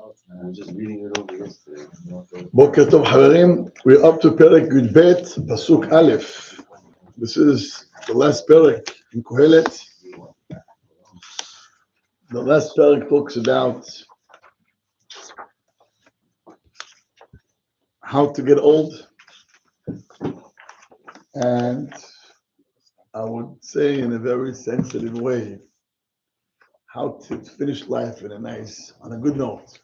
I'm just reading it over yesterday. בוקר טוב חברים, we're up to פרק י"ב, פסוק א'. This is the last פרק in Kohelet. The last פרק talks about how to get old, and I would say in a very sensitive way, how to finish life in on a good note.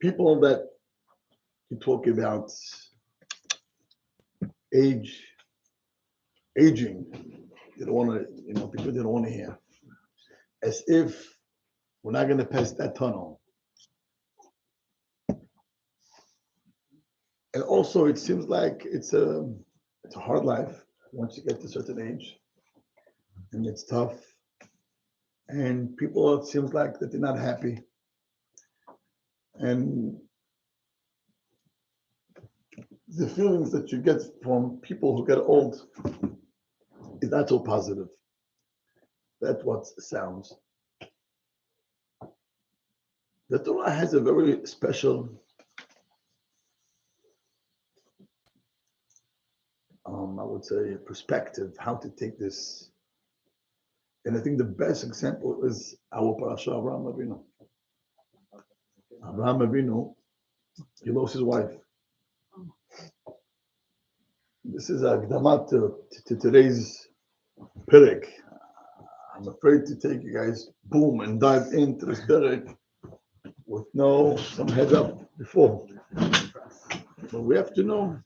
People that you talk about aging, they don't want to, people they don't want to hear. As if we're not going to pass that tunnel. And also, it seems like it's a hard life once you get to a certain age, and it's tough. And people, it seems like that they're not happy. And the feelings that you get from people who get old is not so positive. That's what sounds. The Torah has a very special I would say perspective how to take this. And I think the best example is our parasha Abraham Avinu. Abraham Avinu, he lost his wife. This is a Gdamat to today's Perek. I'm afraid to take you guys, boom, and dive into this Perek with some heads up before. But we have to know,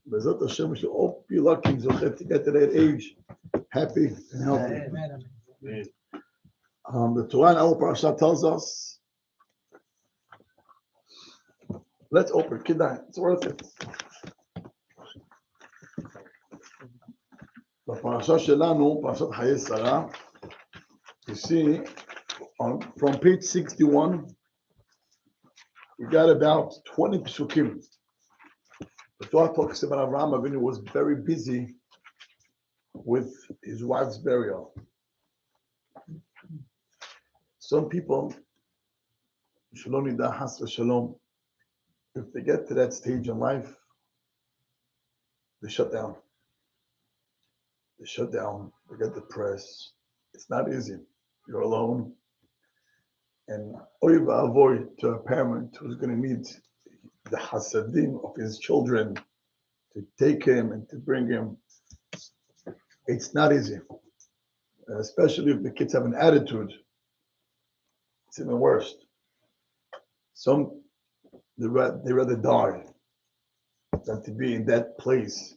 Bezat Hashem, we should all be lucky to get to that age, happy and healthy. The Torah in our parasha tells us, let's open, Kidai, it's worth it. The parasha Shelanu, Parashat Hayei Sarah, you see, from page 61, we got about 20 psukim. The Torah talks about Abraham Avinu was very busy with his wife's burial. Some people, Shalom Nida Has Shalom, if they get to that stage in life, they shut down. They shut down, they get depressed. It's not easy. You're alone. And oy va'avoy to a parent who's going to need the hasadim of his children to take him and to bring him. It's not easy. Especially if the kids have an attitude. It's even worse. Some, they rather die than to be in that place.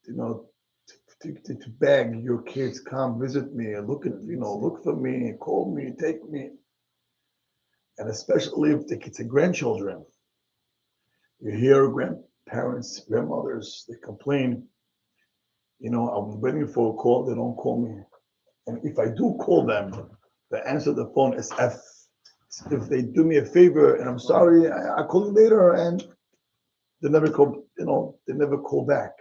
To beg your kids, come visit me, look for me, call me, take me. And especially if the kids are grandchildren. You hear grandparents, grandmothers, they complain, I'm waiting for a call, they don't call me. And if I do call them, they answer the phone as if they do me a favor and I'm sorry, I'll call you later, and they never call back.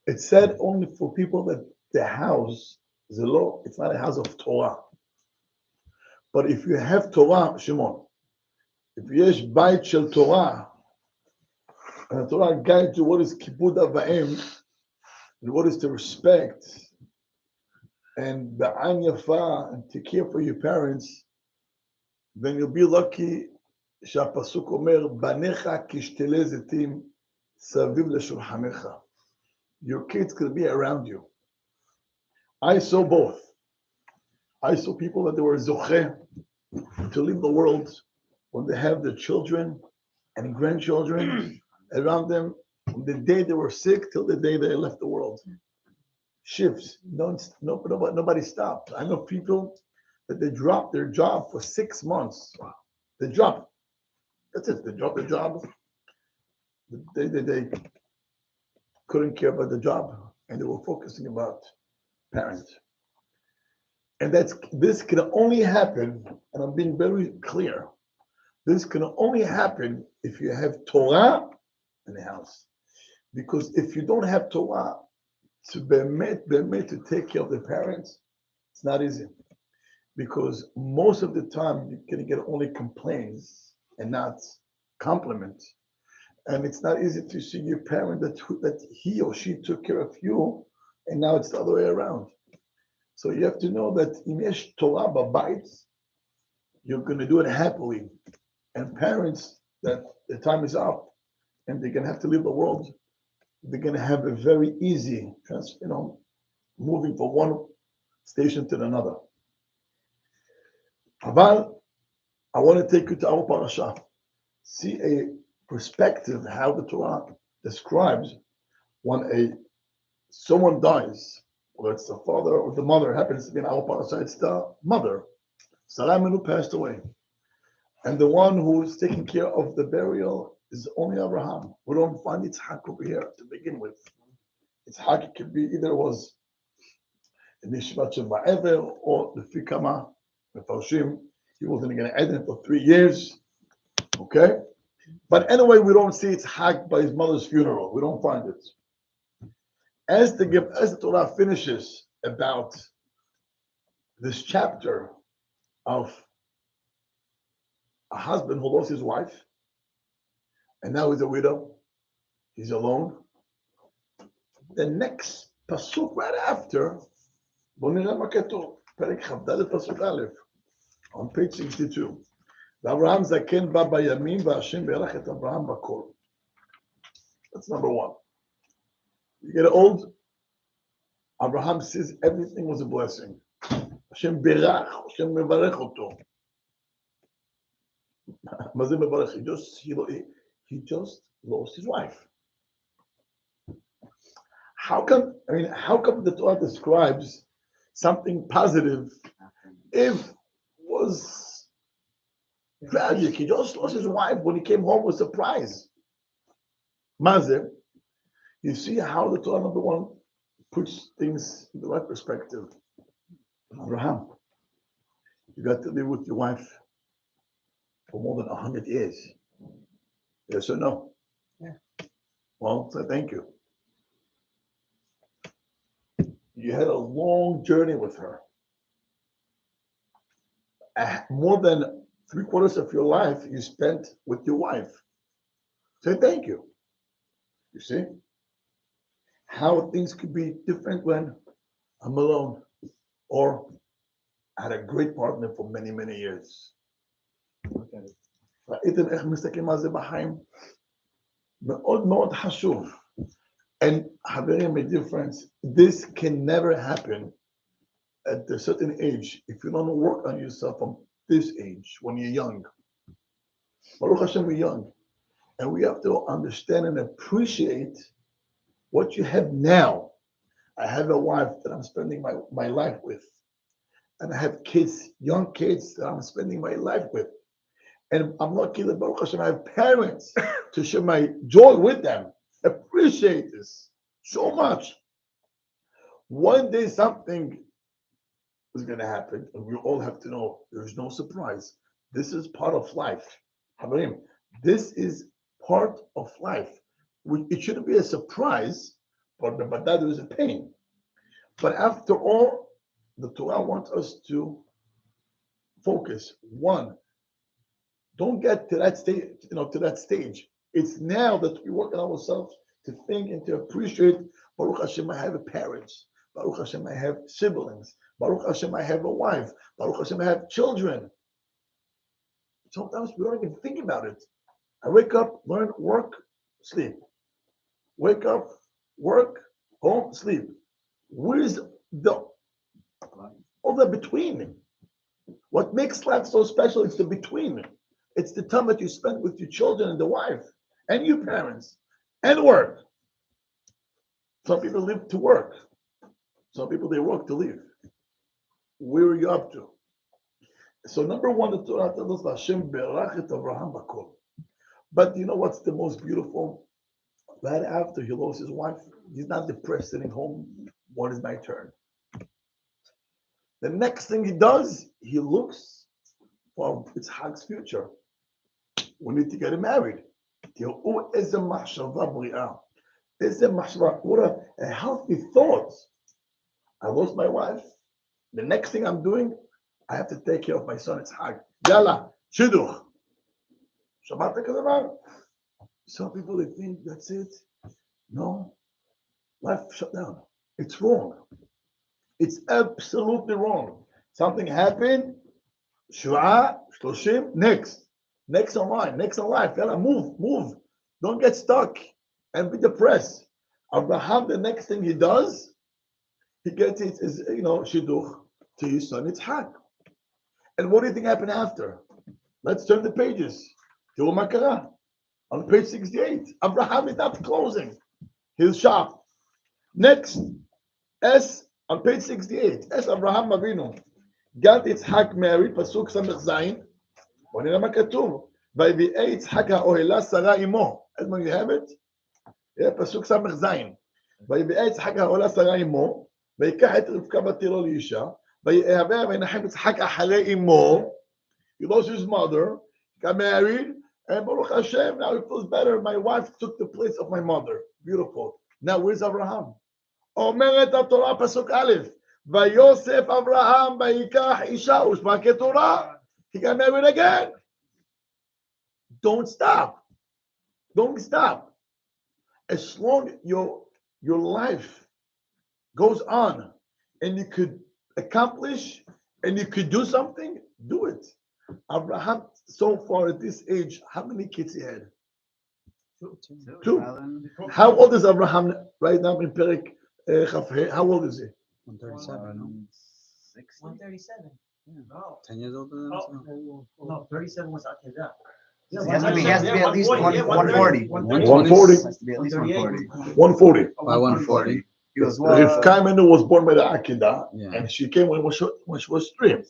It's said only for people that the house is a law, it's not a house of Torah. But if you have Torah, Shimon, if yesh bayit shel Torah, and the Torah guides you what is kibud avayim, and what is to respect, and ba'an yafa, and to care for your parents, then you'll be lucky. Shapasuk omer, banecha kishtele zetim saviv leshulchanecha. Your kids could be around you. I saw both. I saw people that they were zocheh to leave the world when they have their children and grandchildren around them from the day they were sick till the day they left the world. Shifts. Nobody stopped. I know people that they dropped their job for 6 months. They dropped. That's it. They dropped their job. They couldn't care about the job, and they were focusing about parents. And this can only happen, and I'm being very clear, this can only happen if you have Torah in the house. Because if you don't have Torah, to to take care of the parents, it's not easy. Because most of the time you're going to get only complaints and not compliments. And it's not easy to see your parent that he or she took care of you, and now it's the other way around. So you have to know that in yesh Torah b'bayit, you're going to do it happily. And parents that the time is up and they're going to have to leave the world, they're going to have a very easy, moving from one station to another. But I want to take you to our parasha. See a perspective how the Torah describes when someone dies, whether it's the father or the mother. Happens to be in our parasha, it's the mother. Sarah who passed away, and the one who is taking care of the burial is only Abraham. We don't find Yitzhak over here to begin with. Yitzhak, it could be either was in Nishmat Shema'ever or the Fikama, the Farshim. He was in Gan Eden for 3 years. Okay? But anyway, we don't see Yitzhak by his mother's funeral. We don't find it. As the Torah finishes about this chapter of a husband who lost his wife, and now he's a widow, he's alone. The next pasuk right after, on page 62. Abraham zaken ba bayamim v'Hashem berach et Abraham bakol. That's number one. You get old, Abraham says everything was a blessing. Hashem berach, Hashem mevarech oto. He just lost his wife. How come the Torah describes something positive if it was tragic? He just lost his wife. When he came home, was a surprise. Mazeh, you see how the Torah, number one, puts things in the right perspective. Abraham, you got to live with your wife for more than 100 years. Yes or no? Yeah. Well, so thank you. You had a long journey with her. More than 3/4 of your life you spent with your wife. Say thank you. You see how things could be different when I'm alone or I had a great partner for many, many years. ראיתם איך מסתכלים על זה בחיים? מאוד מאוד חשוב. And having a difference, this can never happen at a certain age if you don't work on yourself from this age when you're young. Baruch Hashem, we're young. And we have to understand and appreciate what you have now. I have a wife that I'm spending my life with. And I have kids, young kids that I'm spending my life with. And I'm lucky that Baruch Hashem, I have parents to share my joy with them. Appreciate this so much. One day something is going to happen, and we all have to know there's no surprise. This is part of life. Habarim, this is part of life. It shouldn't be a surprise, but that there is a pain. But after all, the Torah wants us to focus. One, don't get to that stage. It's now that we work on ourselves to think and to appreciate. Baruch Hashem, I have parents. Baruch Hashem, I have siblings. Baruch Hashem, I have a wife. Baruch Hashem, I have children. Sometimes we don't even think about it. I wake up, learn, work, sleep. Wake up, work, home, sleep. Where's all the between? What makes life so special is the between. It's the time that you spend with your children and the wife and your parents and work. Some people live to work. Some people, they work to live. Where are you up to? So number one, the Torah tells us Hashem berach et Abraham bakol. But you know what's the most beautiful? Right after he lost his wife, he's not depressed sitting home. When is my turn? The next thing he does, he looks for Yitzhak's future. We need to get him married. It's It's a mashra. What a healthy thought. I lost my wife. The next thing I'm doing, I have to take care of my son. It's hag. Yalla, shidduch. Shabbat kadavar. Some people, they think that's it. No. Life shut down. It's wrong. It's absolutely wrong. Something happened. Shua, shloshim, next. Next on line. Next on life. Yalla, move. Don't get stuck and be depressed. Abraham, the next thing he does, he gets his shidduch to his son. It's hag. And what do you think happened after? Let's turn the pages. Tiraou ma kara. On page 68, Abraham is not closing his shop. Next, S on page 68, S Abraham Avinu got Yitzhak married, pasuk samech zayin. בוא נראה מה כתוב. ויביאה יצחק האוהלה שרה עמו. אדמוני, you have it? פסוק סמך זין. ויביאה יצחק האוהלה שרה עמו, ויקח את רבקה בתירו לאישה, ויהווה וינחם יצחק אחרי עמו. He lost his mother, got married, and Baruch Hashem, now he feels better. My wife took the place of my mother. Beautiful. Now where's Abraham? אומרת התורה פסוק א', ויוסף אברהם ויקח אישה ושמה כתורה. He got married again. Don't stop. Don't stop. As long as your life goes on and you could accomplish and you could do something, do it. Abraham, so far at this age, how many kids he had? Two. How old is Abraham right now in Perek Chafhe? How old is he? 137. 137. No. 10 years older than No, 37 was Akedah. He has to be at least 140. 140. Has to be at least 140. 140. By 140. He was Rivka Menu was born by the Akedah, Yeah. and she came when she was 3.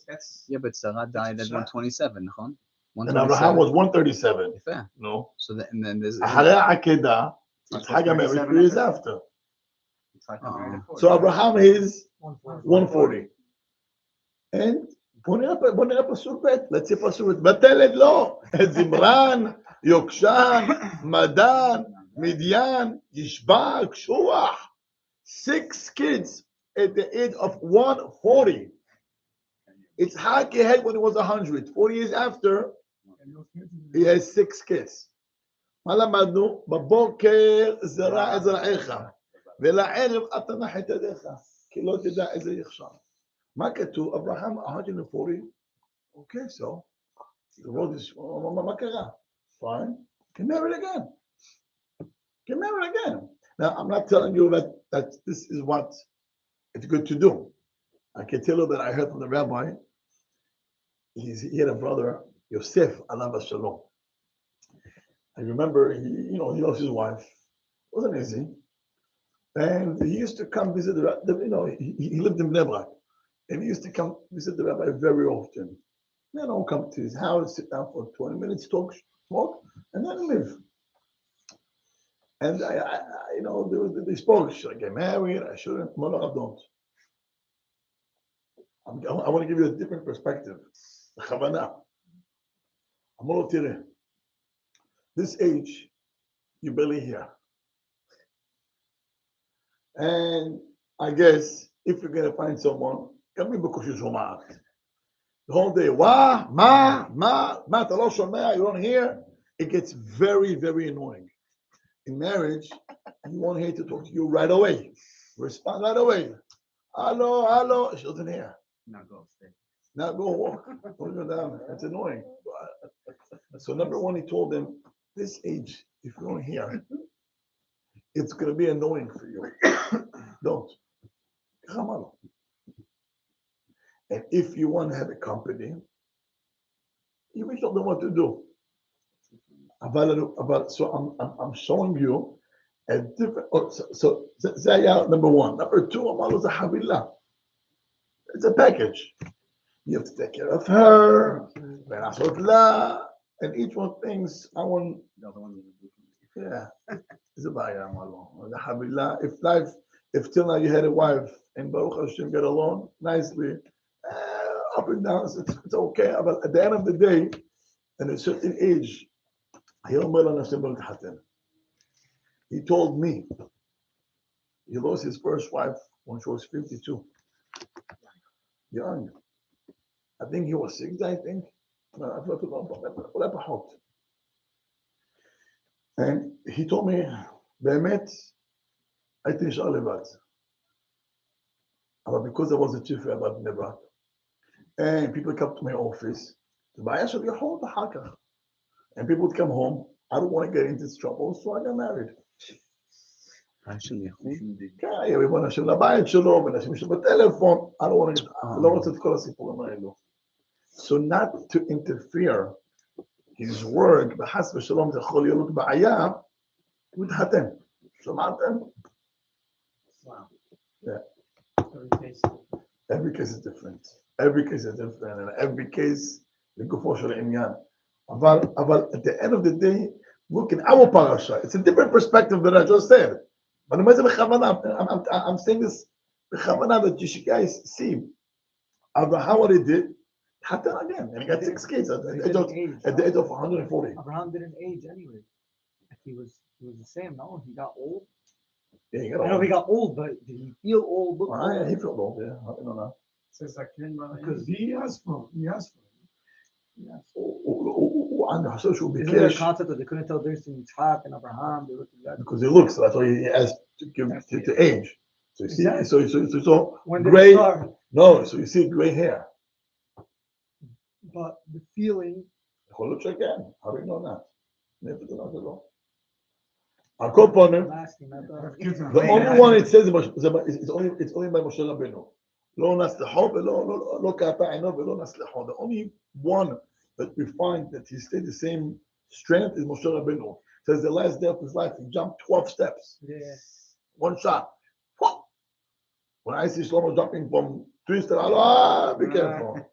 Yeah, but Sarah died at 127, נכון? And Abraham was 137. יפה. No. So that, and then there's... אחרי העקדה, יצחק got married 3 years after. So Abraham is 140. And בוא נראה פסוק ב', let's see פסוק ב', בתלת לא, את זמרן, יוקשן, מדן, מדיין, ישבע, קשוח. 6 kids at the age of 140. It's Yitzhak had when he was 100. 40 years after, he has 6 kids. מה למדנו? בבוקר זרע את זרעך, ולערב אתה נח את ידיך, כי לא תדע איזה יחשב. מה כתוב? אברהם 140. Okay, so the world is, מה קרה? Fine. Get married again. Get married again. Now, I'm not telling you that this is what it's good to do. I can tell you that I heard from the rabbi, he had a brother, Yosef, alav shalom. I remember, he lost his wife. It wasn't easy. And he used to come visit he lived in Bnei Brak. And he used to come visit the rabbi very often. Come to his house, sit down for 20 minutes, talk, smoke, and then leave. And they spoke. Should I get married? I shouldn't. No, I don't. I want to give you a different perspective. This age, you're barely here. And I guess if you're going to find someone, the whole day, you don't hear. It gets very, very annoying. In marriage, you want her to talk to you right away. Respond right away. Hello. She doesn't hear. Now go upstairs. Now go walk. Don't go down. It's annoying. So number one, he told them, this age, if you don't hear, it's going to be annoying for you. Don't. And if you want to have a company, you will tell them what to do. So I'm showing you a different. So number one. Number two, it's a package. You have to take care of her, and each one thinks I want. Yeah, it's a baya. If till now you had a wife and Baruch Hashem get along nicely, up and down, it's okay. But at the end of the day, at a certain age, he told me He lost his first wife when she was 52. Young. I think he was 60, I think. And he told me, באמת, הייתי נשאר לבד. אבל because I was a chief rabbi of בני ברק, and people come to my office, the בעיה שלי יכול להיות אחר כך. And people would come home, I don't want to get into this trouble, so I got married. כן, יבוא אנשים לבית שלו, ואנשים שבטלפון, I don't want to, לא רוצה את כל הסיפורים האלו. So not to interfere his work, בחס ושלום זה יכול להיות בעיה, הוא התחתן. שמעתם? Wow. Yeah. Every Every case. case is different. Every case is different, and every case, לגופו של עניין. אבל at the end of the day, look in our parasha, it's a different perspective than I just said. But I'm saying this that you should guys see. Abraham, what he did, Hatan again, and he got 6 kids at the age of 140. Abraham didn't age anyway. He was the same, no? He got old. Yeah, he I know he got old, but did he feel old? Look Yeah, old? he felt old, yeah. I don't know. Says like Because he asked for it. And Hashem should be isn't there a Kish, concept that they couldn't tell the difference between Yitzhak and Abraham? They looked together. because he looks, so that's why he has to give to age. So you see, Exactly. so When they gray, start, no, so you see gray hair. but the feeling. יכול להיות שכן, הרי לא נעת. מאיפה זה לא, זה לא. על כל פנים, I'm asking that. the only one it says, it's only by Moshe Rabbeinu. לא נסלחו ולא קעתה עינו ולא נסלחו. The only one that we find that he stayed the same strength is Moshe Rabbeinu. It says the last day of his life, he jumped 12 steps. Yes. One shot. When I see Shlomo jumping from 3 steps, be careful.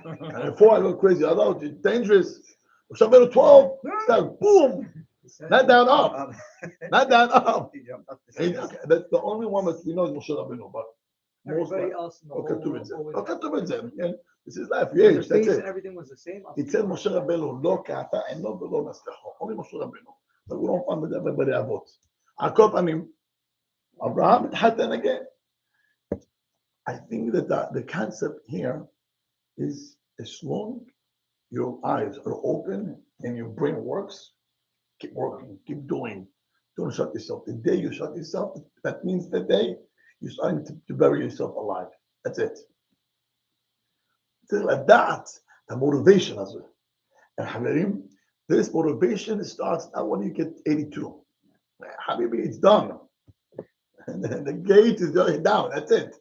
And before I go crazy, I know it's dangerous. Moshe Rabbeinu 12 steps, boom! Not down up. Not down up. He jumped up the Hey, stairs. that's the only one that we know is Moshe Rabbeinu, but most Everybody else in the whole world always. Okay, this is life, their age, that's face and it. everything was the same. It said Moshe Rabbeinu, לא קעתה עינו ולא נסלחו. Only Moshe Rabbeinu. But we don't find with everybody avot. על כל פנים, Abraham התחתן again. I think that the concept here is as long your eyes are open and your brain works, keep working, keep doing. Don't shut yourself. The day you shut yourself, that means the day you're starting to bury yourself alive. That's it. Like that, the motivation as well. And Habirim, this motivation starts not when you get 82. Habibi, it's done. And then the gate is down. That's it.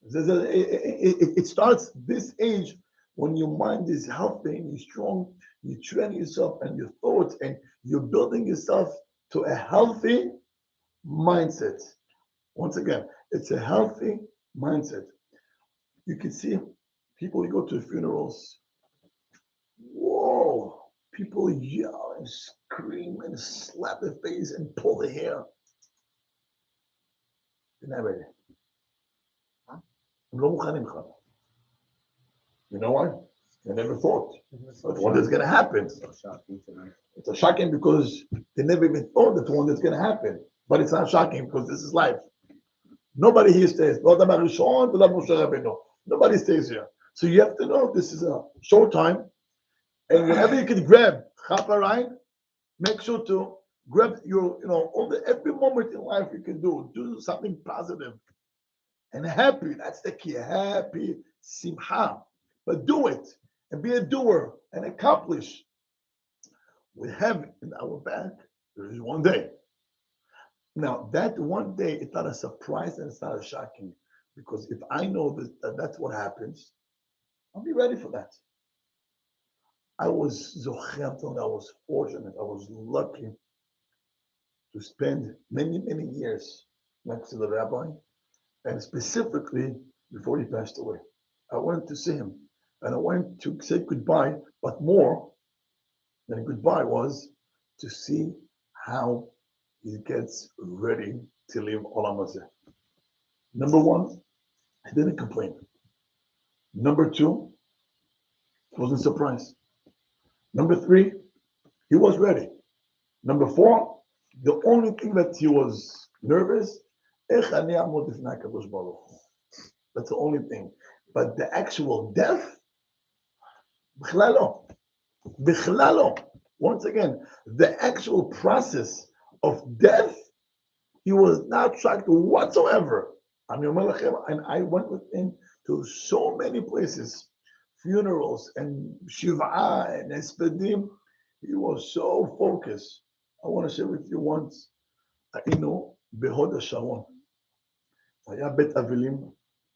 It starts this age when your mind is healthy and you're strong, you train yourself and your thoughts, and you're building yourself to a healthy mindset. Once again, it's a healthy mindset. You can see people, you go to funerals, whoa, people yell and scream and slap their face and pull their hair. You're not ready. You know why? They never thought. But what is going to happen? So shocking tonight. It's a shocking because they never even thought that one that's going to happen. But it's not shocking because this is life. Nobody here stays. Nobody stays here. So you have to know this is a short time. And whenever you can grab chapa, right? Make sure to grab your, every moment in life you can do something positive and happy. That's the key. Happy, simcha. But do it and be a doer and accomplish. We have in our back, there is one day. Now, that one day, it's not a surprise and it's not a shocking, because if I know that that's what happens, I'll be ready for that. I was fortunate, I was lucky to spend many, many years next to the rabbi, and specifically before he passed away. I went to see him, and I went to say goodbye, but more than goodbye was to see how he gets ready to leave Olam Hazeh. Number one, he didn't complain. Number two, he wasn't surprised. Number three, he was ready. Number four, the only thing that he was nervous איך אני אעמוד לפני הקדוש ברוך הוא? That's the only thing. But the actual death, בכלל לא. בכלל לא. Once again, the actual process of death, he was not shocked whatsoever. אני אומר לכם, and I went with him to so many places, funerals and shiv'ah and espedim. He was so focused. I want to share with you once, היינו בהוד השרון. היה בית אבלים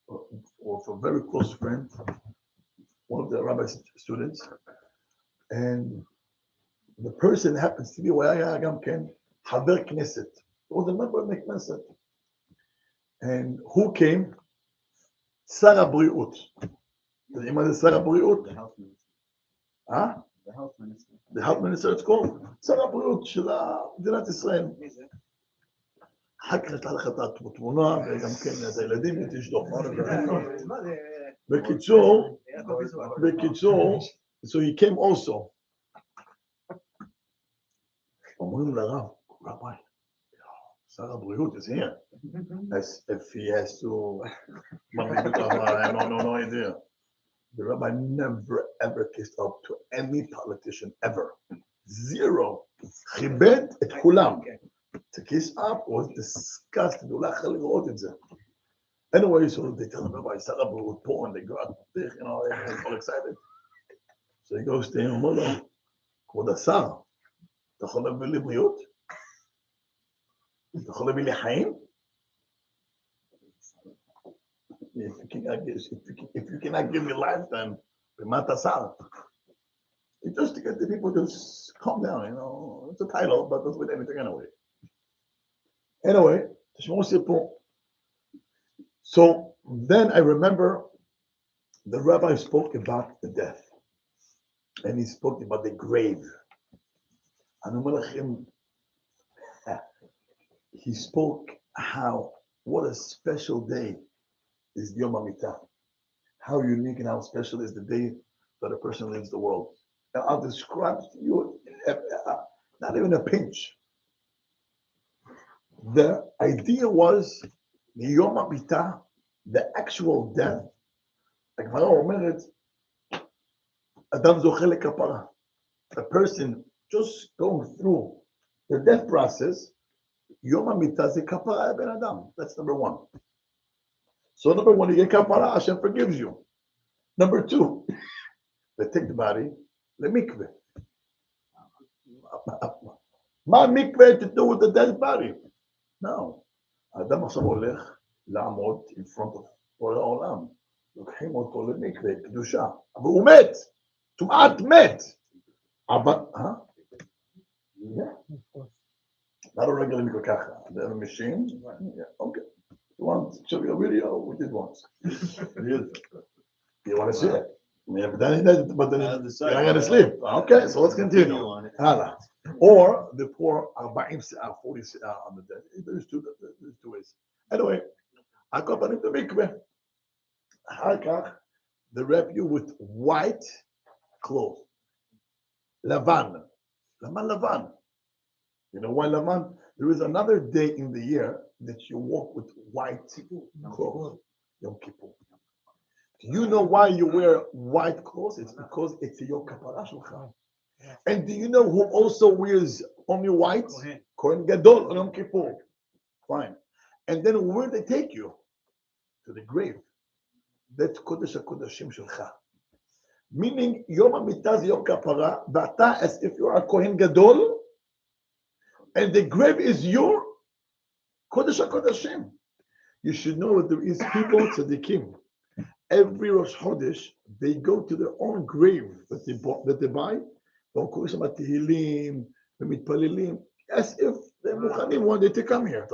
of a very close friend, one of the rabbi's students, and the person happens to be, הוא היה גם כן חבר כנסת. He was a member of the Knesset. And who came? שר הבריאות. אתם יודעים מה זה שר הבריאות? The health minister. אה? The health minister. The health minister, it's called. שר הבריאות של מדינת ישראל. אחר כך נתן לך את התמונה, וגם כן את הילדים, ותשדוך. בקיצור, so he came also. אומרים לרב, רבי, שר הבריאות is here. As if he has to, I have no idea. The rabbi never ever kissed up to any politician ever. Zero. כיבד את כולם. To kiss up was disgusting. הוא לא יכול לראות את זה. Anyway, so they tell him, Rabbi, שר הבריאות פה, and they go out there, you know, they're all excited. So he goes to him, אומר לו, כבוד השר, אתה יכול להביא לי בריאות? אתה יכול להביא לי חיים? If you cannot give me life, then במה אתה שר? Just to get the people to calm down, you know, it's a title, but doesn't mean anything anyway. Anyway, תשמעו סיפור. So then I remember the rabbi spoke about the death, and he spoke about the grave. אני אומר לכם, he spoke how, what a special day is Yom HaMitah. How unique and how special is the day that a person leaves the world. And I'll describe to you, not even a pinch. The idea was, the Yom HaMitah, the actual death, הגמרא אומרת, אדם זוכה לכפרה. A person just going through the death process, Yom HaMitah זה כפרה לבן אדם. That's number one. So number one, you get kapara, Hashem forgives you. Number two, they take the body, the mikveh. מה mikveh to do with the dead body? No. האדם עכשיו הולך לעמוד in front of כל העולם. לוקחים אותו למקווה, קדושה. אבל הוא מת. טומאת מת. אבל, not a regular mikveh ככה. The machine? Yeah, okay. You want to show you a video? We did once. You want to see it? Yeah, but then you're not going to sleep. Okay, so let's continue. Or the poor 40 on the dead. There's two ways. Anyway, I got into the mikveh. They wrap you with white clothes. Lavan. Lavan. You know why Lavan? There is another day in the year that you walk with white clothes. Yom Kippur. Do you know why you wear white clothes? It's because it's your kapara shulchan. And do you know who also wears only white? Kohen Gadol on Yom Kippur. Fine. And then where they take you? To the grave. That's Kodesh HaKodashim shulcha. Meaning Yom HaMitah is your kapara, v'ata as if you are a Kohen Gadol, and the grave is your Kodesh HaKodashim. You should know that there is people tzaddikim. Every Rosh Chodesh, they go to their own grave that they buy. As if they're mukhanim one day to come here.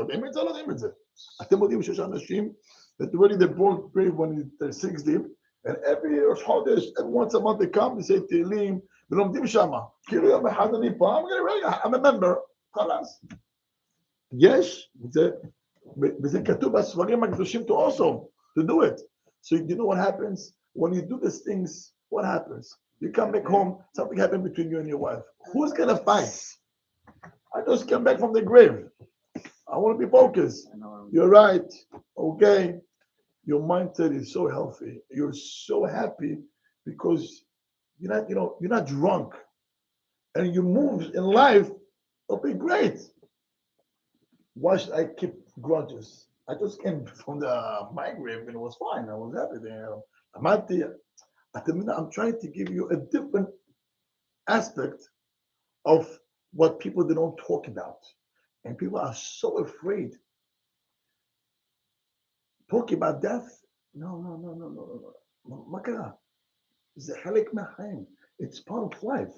אתם יודעים שיש אנשים that already they bought grave when they're 60, and every Rosh Chodesh, and once a month they come, they say Tehillim, ולומדים שמה. כאילו יום אחד אני פה, I'm a member, חלאס. יש, וזה כתוב בספרים הקדושים to also, to do it. So you know what happens? When you do these things, what happens? You come back home, something happened between you and your wife. Who's going to fight? I just came back from the grave. I want to be focused. You're right. Okay. Your mindset is so healthy. You're so happy because you're not drunk. And you move in life, it'll be great. Why should I keep grudges? I just came from my grave and it was fine. I was happy there. At the minute, I'm trying to give you a different aspect of what people they don't talk about. And people are so afraid. Talking about death? No. Makara. It's part of life.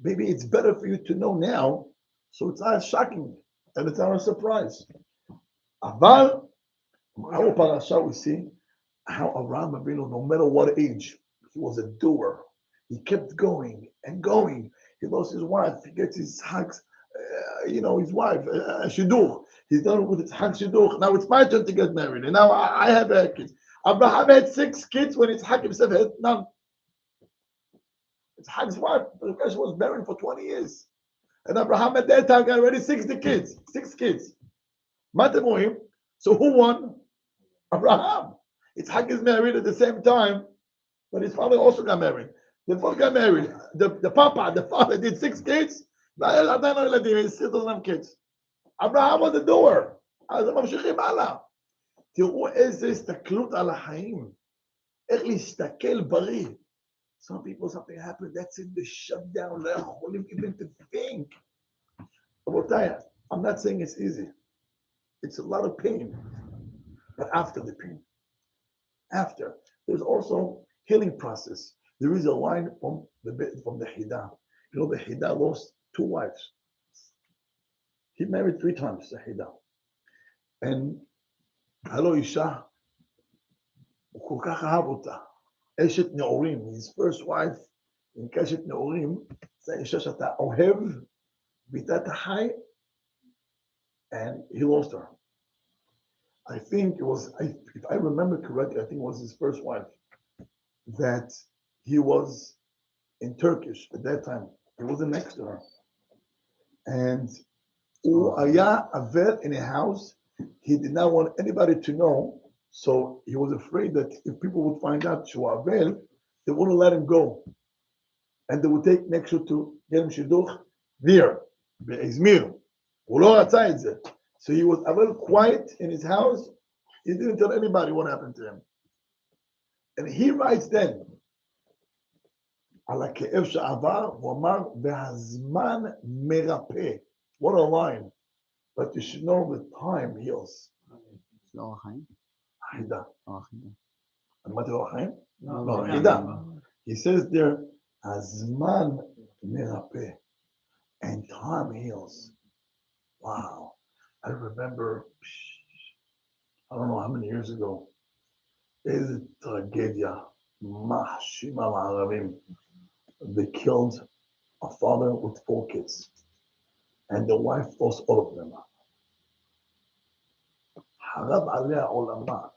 Maybe it's better for you to know now, so it's not shocking and it's not a surprise. Aval, our parasha, we see how Avraham Avinu, no matter what age, he was a doer. He kept going and going. He lost his wife. He gets his hags, his wife, shidduch. He's done with his hag shidduch. Now it's my turn to get married. And now I have kids. Abraham had 6 kids when his hag himself had none. His hag's wife, the person was married for 20 years. And Abraham at that time got already 60 kids. 6 kids. Matamohim. So who won? Abraham. Yitzhak is married at the same time, but his father also got married. They both got married. The father did 6 kids. He still doesn't have kids. Abraham was the doer. אז הם ממשיכים הלאה. תראו איזה הסתכלות על החיים. איך להסתכל בריא. Some people, something happened, that's in the shutdown. לא יכולים even to think. רבותיי, I'm not saying it's easy. It's a lot of pain. But after the pain, there's also healing process. There is a line from the Hida. The Hida lost 2 wives. He married 3 times, the Hida. And Halo Isha, הוא כל כך אהב אותה. אשת נעורים, his first wife, in כאשת נעורים, זה אישה שאתה אוהב, ואיתה אתה חי, and he lost her. I think it was, if I remember correctly, I think it was his first wife, that he was in Turkish at that time. He wasn't next to her. And הוא היה עבר in a house. He did not want anybody to know. So he was afraid that if people would find out שהוא עבר, they wouldn't let him go. And they would take next to get him שידוך near, באזמיר. הוא לא רצה את זה. So he was a little quiet in his house. He didn't tell anybody what happened to him. And he writes then, על הכאב שעבר, הוא אמר, והזמן מרפא. What a line. But you should know that time heals. לא החיים? חידה. החידה. אמרתי לו החיים? לא, חידה. He says there, הזמן מרפא. And time heals. Wow. I remember, I don't know how many years ago, איזה טרגדיה, מחשימה לערבים. They killed a father with 4 kids. And the wife lost all of them. חרב עליה עולמה.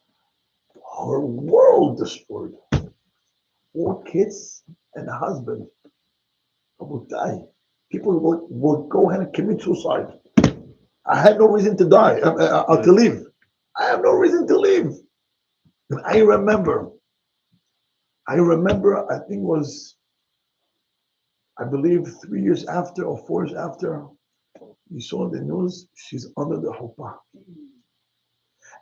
Her world destroyed. 4 kids and a husband. רבותיי, people would go ahead and commit suicide. I had no reason to die, to live. I have no reason to live. And I remember, I think it was, I believe 3 years after or 4 years after, you saw the news, she's under the chuppah.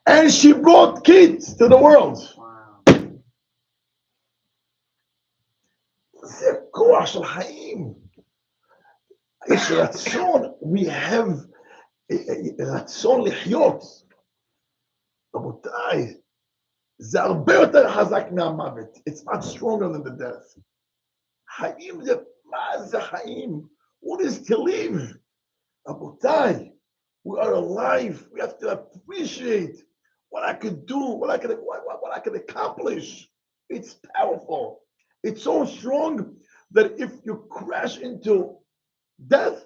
And she brought kids to the world. Wow. זה כוח של חיים. יש רצון, we have רצון לחיות. רבותיי, זה הרבה יותר חזק מהמוות. It's much stronger than the death. חיים זה, מה זה חיים? What is to live? רבותיי, we are alive. We have to appreciate what I could do, what I could accomplish. It's powerful. It's so strong that if you crash into death,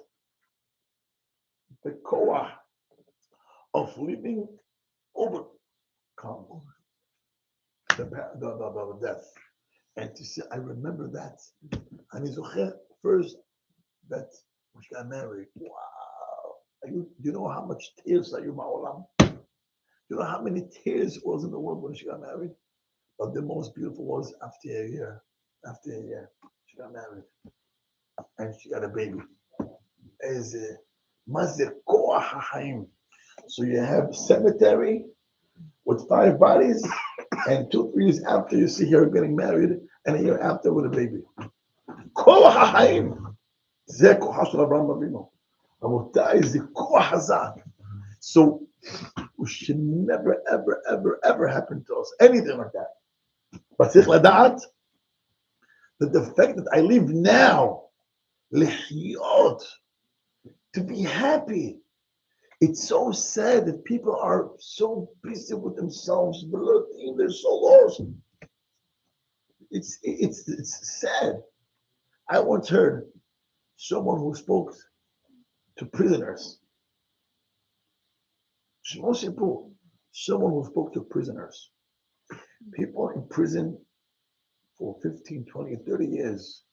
the koah of living overcome the death. And to say, I remember that. And he's first that we got married. Wow. Do you know how much tears are you ma'olam? You know how many tears was in the world when she got married? But the most beautiful was after a year, she got married. And she got a baby. So you have cemetery with 5 bodies, and 2-3 years after you see her getting married, and a year after with a baby. So we should never, ever, ever, ever happen to us anything like that. But that the fact that I live now, to be happy. It's so sad that people are so busy with themselves, they're so lost. It's sad. I once heard someone who spoke to prisoners. Someone who spoke to prisoners. People in prison for 15, 20, 30 years,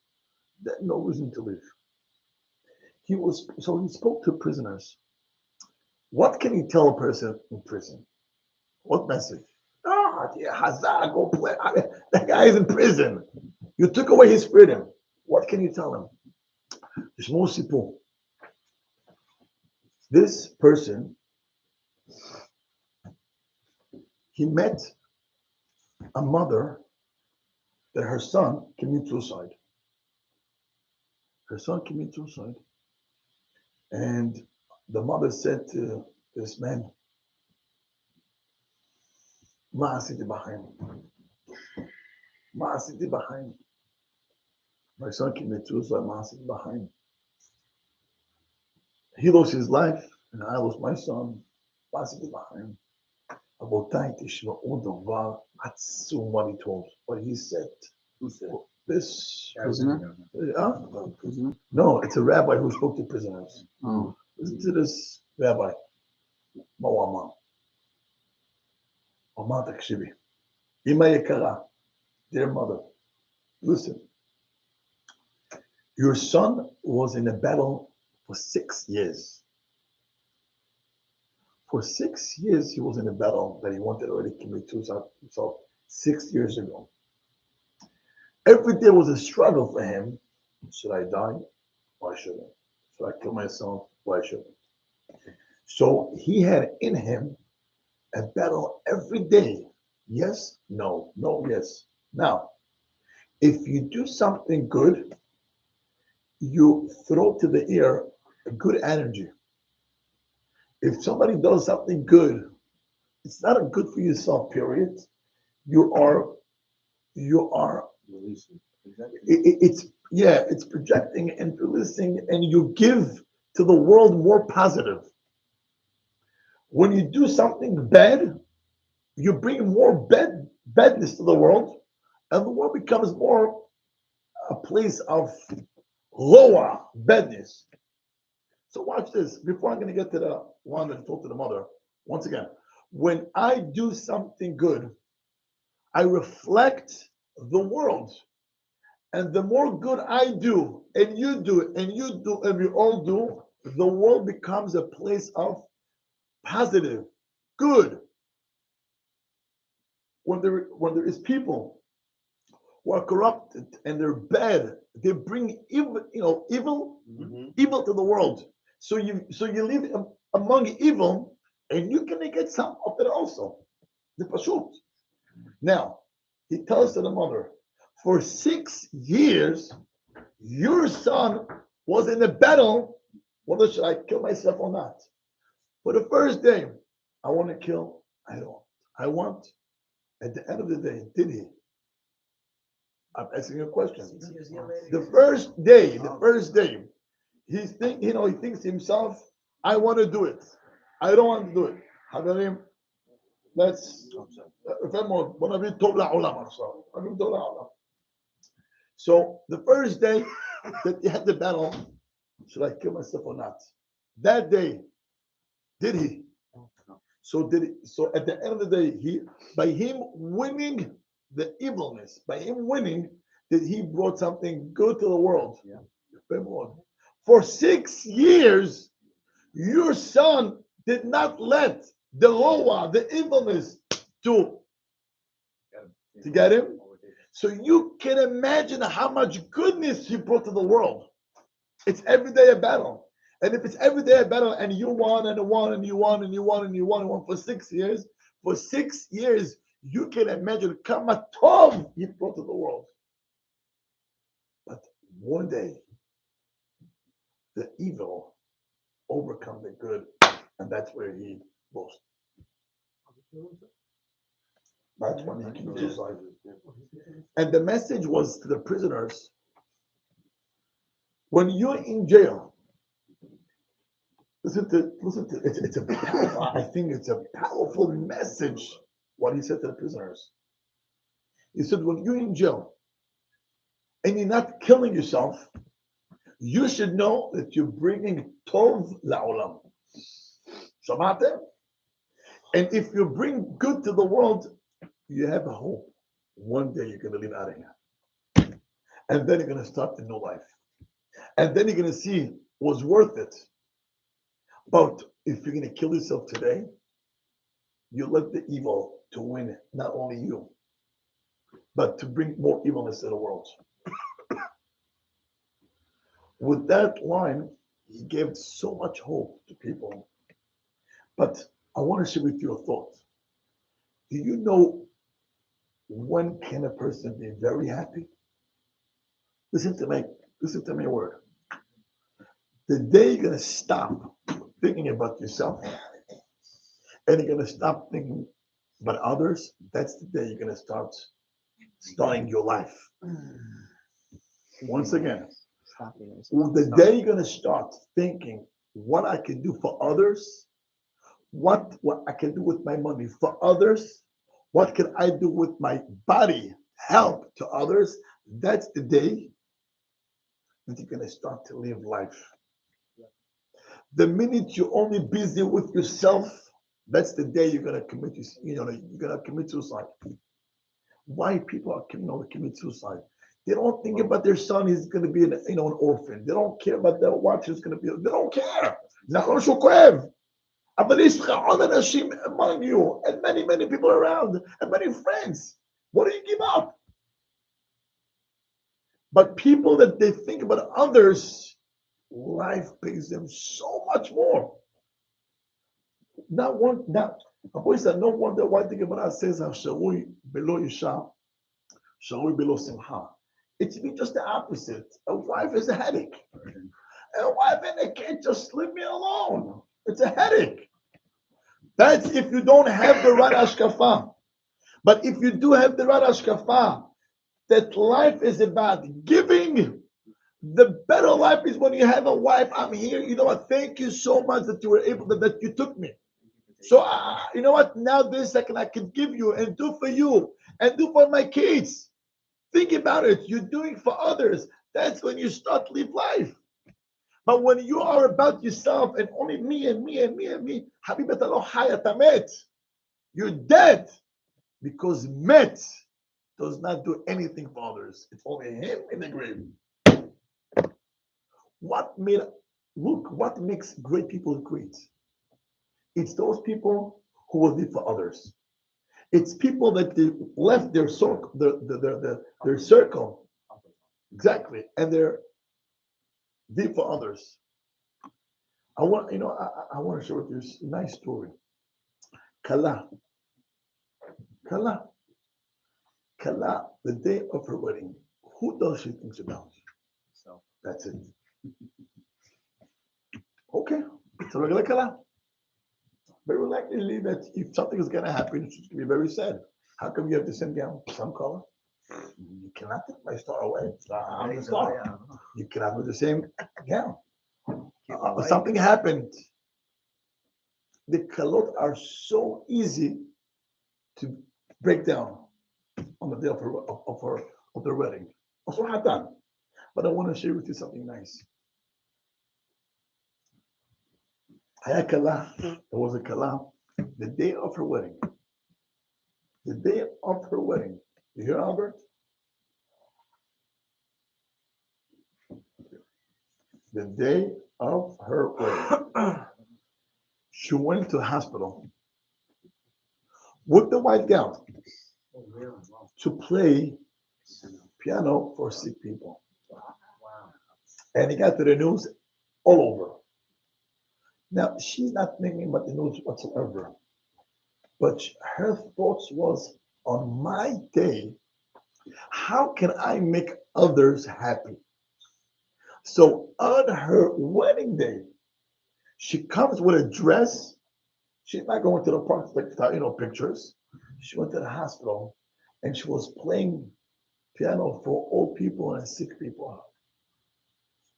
they had no reason to live. He spoke to prisoners. What can you tell a person in prison? What message? Go play. That guy is in prison. You took away his freedom. What can you tell him? This person, he met a mother that her son committed suicide. And the mother said to this man, Ma asiti b'chaim. My son committed suicide, Ma asiti b'chaim. He lost his life, and I lost my son. Ma asiti b'chaim. Abotai tishma'u davar atzum, what he told. What he said. Who said? This Prisoner? prisoner? No, it's a rabbi who spoke to prisoners. Oh. Listen to this rabbi. Mawama. Mama takshibi. Ima yekara. Dear mother, listen. Your son was in a battle for 6 years. For 6 years, he was in a battle that he wanted to already commit suicide himself 6 years ago. Every day was a struggle for him. Should I die? Why shouldn't I? Should I kill myself? Why shouldn't I? So he had in him a battle every day. Yes, no, no, yes. Now, if you do something good, you throw to the air a good energy. If somebody does something good, it's not a good for yourself, period. You are Releasing. Exactly. it's projecting and releasing, and you give to the world more positive. When you do something bad, you bring more badness to the world, and the world becomes more a place of lower badness. So watch this. Before I'm going to get to the one that talked to the mother, once again, when I do something good, I reflect the world. And the more good I do, and you do, and you do, and we all do, the world becomes a place of positive, good. When there is people who are corrupted and they're bad, they bring evil, evil to the world. So you live among evil, and you can get some of it also. The pashut. Now, he tells to the mother, for 6 years, your son was in a battle. Whether should I kill myself or not? For the first day, I want to kill. I don't. I want. At the end of the day, did he? I'm asking you a question. The first day, he thinks to himself, I want to do it. I don't want to do it. Hadarim, let's. So the first day that he had the battle, should I kill myself or not? That day, did he? So did he? So at the end of the day, by him winning the evilness, by him winning, that he brought something good to the world. Yeah. For 6 years, Your son did not let the roa, the evilness, to get him. So you can imagine how much goodness he brought to the world. It's every day a battle. And if it's every day a battle and you won and won and you won and you won and you won and won for 6 years, you can imagine kama tov he brought to the world. But one day, the evil overcome the good, and that's where he lost. That's when he committed suicide. And the message was to the prisoners, when you're in jail, listen to it's a powerful, I think it's a powerful message what he said to the prisoners. He said, when you're in jail and you're not killing yourself, you should know that you're bringing tov la'olam. Shamatem? And if you bring good to the world, you have a hope. One day you're going to leave out of here. And then you're going to start a new life. And then you're going to see it was worth it. But if you're going to kill yourself today, you let the evil to win, not only you, but to bring more evilness to the world. With that line, he gave so much hope to people. But I want to share with you a thought. Do you know when can a person be very happy? Listen to my word. The day you're going to stop thinking about yourself and you're going to stop thinking about others, that's the day you're going to start starting your life. Once again, the day you're going to start thinking what I can do for others, what I can do with my money for others, what can I do with my body, help to others, that's the day that you're going to start to live life. The minute you're only busy with yourself, that's the day you're going to commit, you're going to commit suicide. Why people are commit suicide? They don't think about their son is going to be an orphan. They don't care about their wife is going to be. They don't care. Among you and many people around and many friends. What do you give up? But people that they think about others, life pays them so much more. A boy said, no wonder why the Gemara says, "Sharui below Isha, sharui below Simcha." It should be just the opposite. A wife is a headache. A wife and a kid, just leave me alone. It's a headache. That's if you don't have the right ashkafa. But if you do have the right ashkafa, that life is about giving. The better life is when you have a wife. I'm here. You know what? Thank you so much that you were able that you took me. So you know what? Now this second I can give you and do for you and do for my kids. Think about it. You're doing for others. That's when you start to live life. But when you are about yourself and only me and me and me and me, you're dead. Because met does not do anything for others. It's only him in the grave. What makes great people great? It's those people who will live for others. It's people that they left their circle, their circle, exactly, and they're deep for others. I want to share with you a nice story. Kala, the day of her wedding, who does she think about? So That's it. Okay, it's a regular Kala. Very likely that if something is going to happen, she's going to be very sad. How come you have the same gown, some color? You cannot take my star away. I'm the star. You cannot wear the same gown. Something happened. The kalot are so easy to break down on the day of their wedding. Also hatan. But I want to share with you something nice. There was a kala. The day of her wedding. The day of her wedding. You hear, Albert? The day of her wedding. She went to the hospital with the white gown Oh, really? Wow. to play piano for sick people. Wow. And he got to the news all over. Now, she's not thinking about the news whatsoever. But her thoughts was, on my day, how can I make others happy? So on her wedding day, she comes with a dress. She's not going to the park to take pictures. She went to the hospital and she was playing piano for old people and sick people.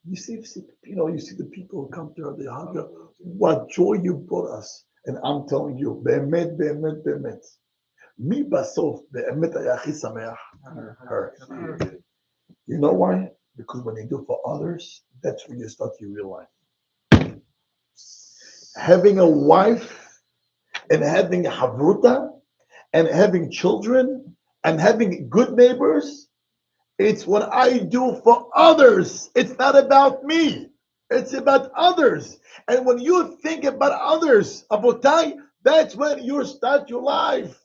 You see the people who come to her, they hug her. What joy you brought us. And I'm telling you, באמת, באמת, באמת. מי בסוף באמת היה הכי שמח? Her. You know why? Because when you do for others, that's when you start your real life. Having a wife and having a havruta and having children and having good neighbors, it's what I do for others. It's not about me. It's about others. And when you think about others, Abotai, that's when you start your life.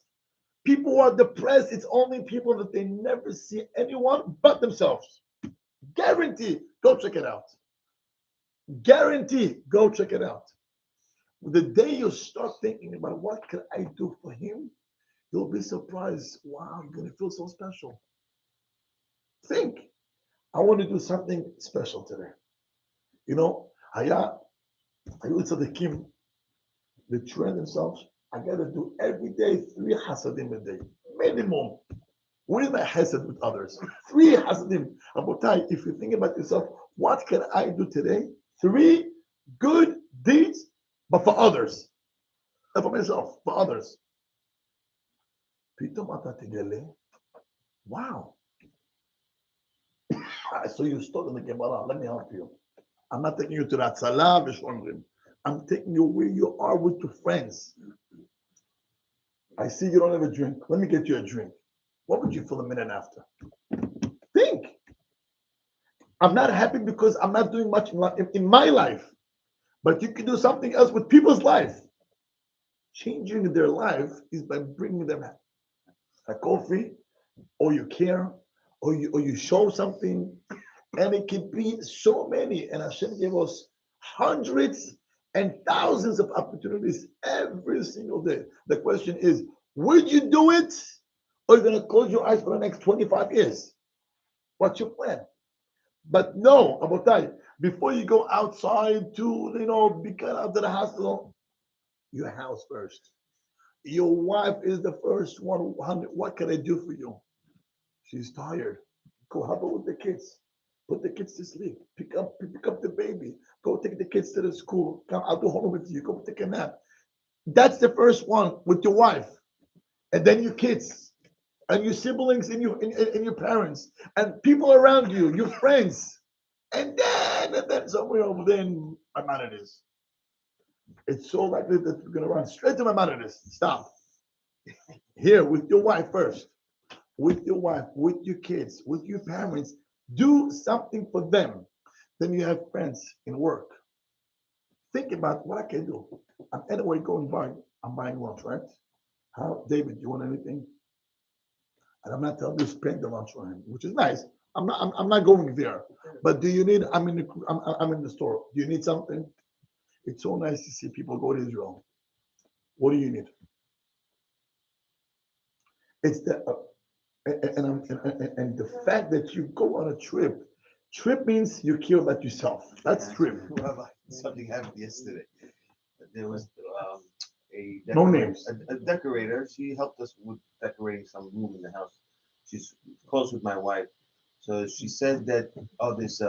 People who are depressed, it's only people that they never see anyone but themselves. Guarantee, go check it out. Guarantee, go check it out. The day you start thinking about what can I do for him, you'll be surprised. Wow, you're going to feel so special. Think, I want to do something special today. I would say the Kim, they train themselves. I got to do every day 3 hasadim a day, minimum. With my hesed with others. 3 hasadim. Abotai, if you think about yourself, what can I do today? 3 good deeds, but for others. Not for myself, for others. פתאום אתה תגלה, wow. So you start in the Gemara, let me help you. I'm not taking you to that Salah, I'm taking you where you are with your friends. I see you don't have a drink. Let me get you a drink. What would you feel a minute after? Think. I'm not happy because I'm not doing much in my life. But you can do something else with people's life. Changing their life is by bringing them a coffee, or you care, or you show something. And it can be so many. And Hashem gave us hundreds and thousands of opportunities every single day. The question is, would you do it? Or are you going to close your eyes for the next 25 years? What's your plan? But no, Abotai, before you go outside to, be cut out to the hospital, your house first. Your wife is the first one. What can I do for you? She's tired. Go help her with the kids. Put the kids to sleep. Pick up the baby. Go take the kids to the school. Come, I'll do homework with you. Go take a nap. That's the first one with your wife. And then your kids. And your siblings and your parents. And people around you, your friends. And then somewhere over there in Maimonides. It's so likely that we're going to run straight to Maimonides. Stop. Here, with your wife first. With your wife, with your kids, with your parents. Do something for them. Then you have friends in work. Think about what I can do. I'm anyway going by. I'm buying lunch, right? How, David, you want anything? And I'm not telling you to spend the lunch for him, which is nice. I'm not going there. But do you need? I'm in the store. Do you need something? It's so nice to see people go to Israel. What do you need? It's the and the fact that you go on a trip. Trip means you care about yourself. That's trip. Something happened yesterday. There was a No decorator, names. a decorator. She helped us with decorating some room in the house. She's close with my wife. So she said that, there's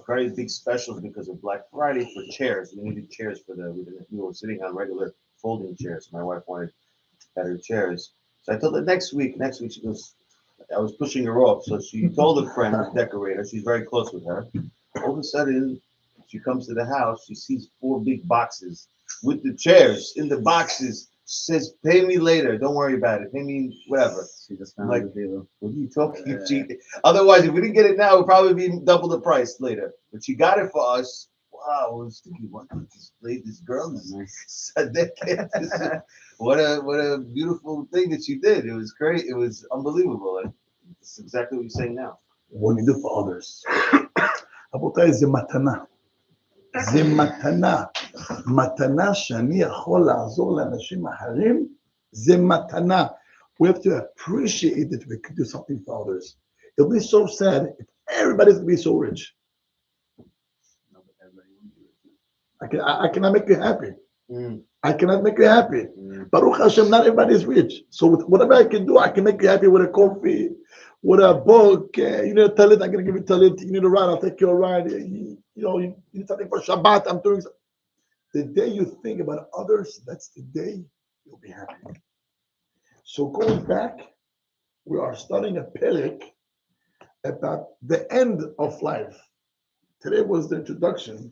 very big specials because of Black Friday for chairs. We needed chairs we were sitting on regular folding chairs. My wife wanted better chairs. So I told her next week. She goes, I was pushing her off. So she told a friend, a decorator, she's very close with her. All of a sudden, she comes to the house. She sees 4 big boxes with the chairs in the boxes. She says, pay me later. Don't worry about it. Pay me whatever. She just I'm found like, the deal. what are you talking about? Otherwise, if we didn't get it now, it would probably be double the price later. But she got it for us. wow, I was thinking, why not just play this girl? What a beautiful thing that you did. It was great. It was unbelievable. And it's exactly what you're saying now. When you do for others. רבותיי, זה מתנה. זה מתנה. מתנה שאני יכול לעזור לאנשים אחרים, זה מתנה. We have to appreciate that we can do something for others. It'll be so sad if everybody's going to be so rich. I cannot make you happy. I cannot make you happy. Baruch Hashem, not everybody is rich. So whatever I can do, I can make you happy with a coffee, with a book. You need a talent, I'm going to give you talent. You need a ride, I'll take you a ride. You need something for Shabbat, I'm doing something. The day you think about others, that's the day you'll be happy. So going back, we are starting a perek about the end of life. Today was the introduction.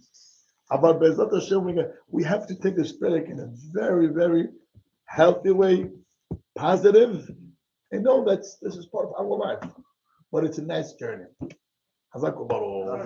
About Be'ezrat Hashem, we have to take this perek in a very, very healthy way, positive, and know that this is part of our life. But it's a nice journey. Hazaku Baruch.